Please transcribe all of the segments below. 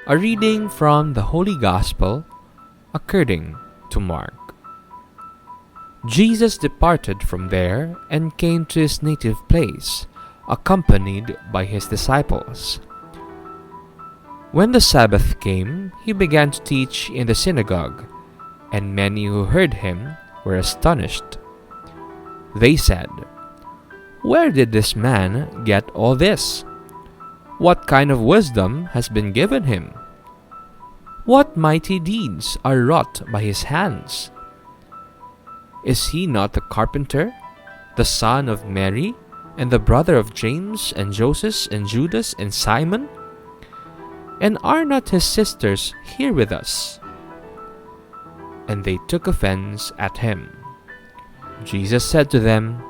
A reading from the Holy Gospel according to Mark. Jesus departed from there and came to his native place, accompanied by his disciples. When the Sabbath came, he began to teach in the synagogue, and many who heard him were astonished. They said, "Where did this man get all this? What kind of wisdom has been given him? What mighty deeds are wrought by his hands? Is he not the carpenter, the son of Mary, and the brother of James and Joseph and Judas and Simon? And are not his sisters here with us?" And they took offense at him. Jesus said to them,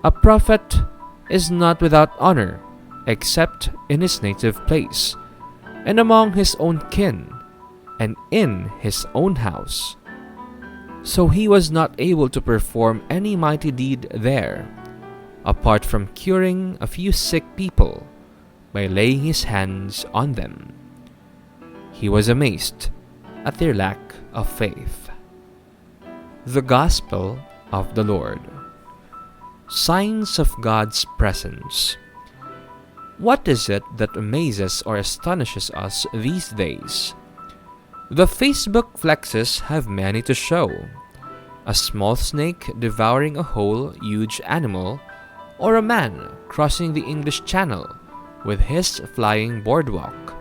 "A prophet is not without honor, except in his native place, and among his own kin, and in his own house." So he was not able to perform any mighty deed there, apart from curing a few sick people by laying his hands on them. He was amazed at their lack of faith. The Gospel of the Lord. Signs of God's presence. What is it that amazes or astonishes us these days? The Facebook flexes have many to show. A small snake devouring a whole huge animal, or a man crossing the English Channel with his flying boardwalk.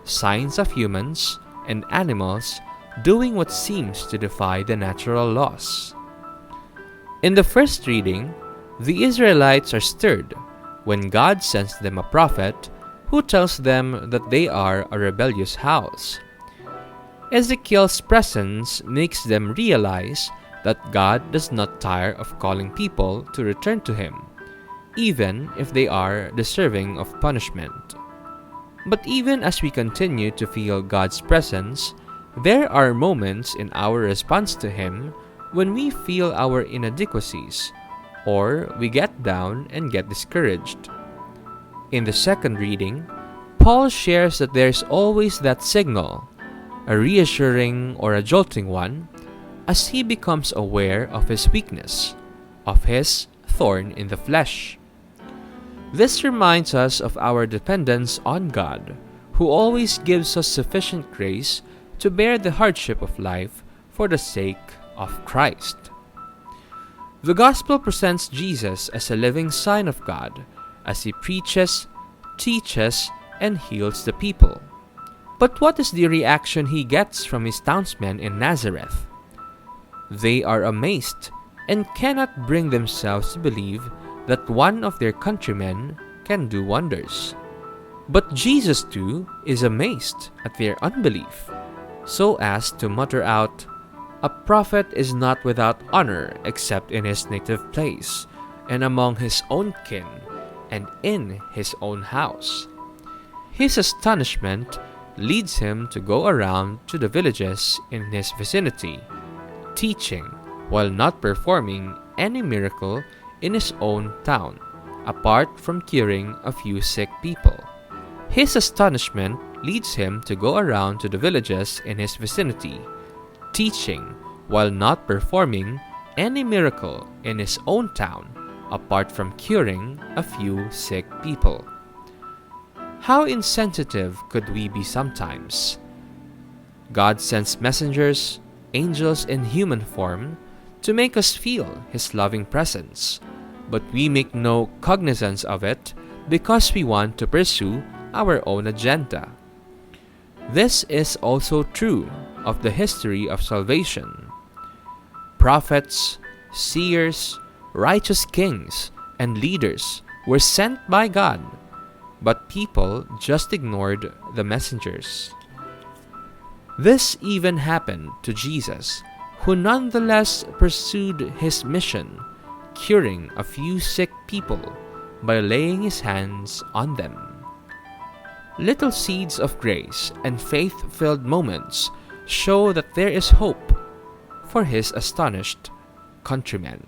Signs of humans and animals doing what seems to defy the natural laws. In the first reading, the Israelites are stirred when God sends them a prophet who tells them that they are a rebellious house. Ezekiel's presence makes them realize that God does not tire of calling people to return to him, even if they are deserving of punishment. But even as we continue to feel God's presence, there are moments in our response to him when we feel our inadequacies, or we get down and get discouraged. In the second reading, Paul shares that there is always that signal, a reassuring or a jolting one, as he becomes aware of his weakness, of his thorn in the flesh. This reminds us of our dependence on God, who always gives us sufficient grace to bear the hardship of life for the sake of Christ. The Gospel presents Jesus as a living sign of God, as he preaches, teaches, and heals the people. But what is the reaction he gets from his townsmen in Nazareth? They are amazed and cannot bring themselves to believe that one of their countrymen can do wonders. But Jesus too is amazed at their unbelief, so as to mutter out, "A prophet is not without honor except in his native place, and among his own kin, and in his own house." His astonishment leads him to go around to the villages in his vicinity, teaching while not performing any miracle in his own town, apart from curing a few sick people. His astonishment leads him to go around to the villages in his vicinity, teaching while not performing any miracle in his own town, apart from curing a few sick people. How insensitive could we be sometimes? God sends messengers, angels in human form, to make us feel his loving presence, but we make no cognizance of it because we want to pursue our own agenda. This is also true of the history of salvation. Prophets, seers, righteous kings, and leaders were sent by God, but people just ignored the messengers. This even happened to Jesus, who nonetheless pursued his mission, curing a few sick people by laying his hands on them. Little seeds of grace and faith-filled moments show that there is hope for his astonished countrymen.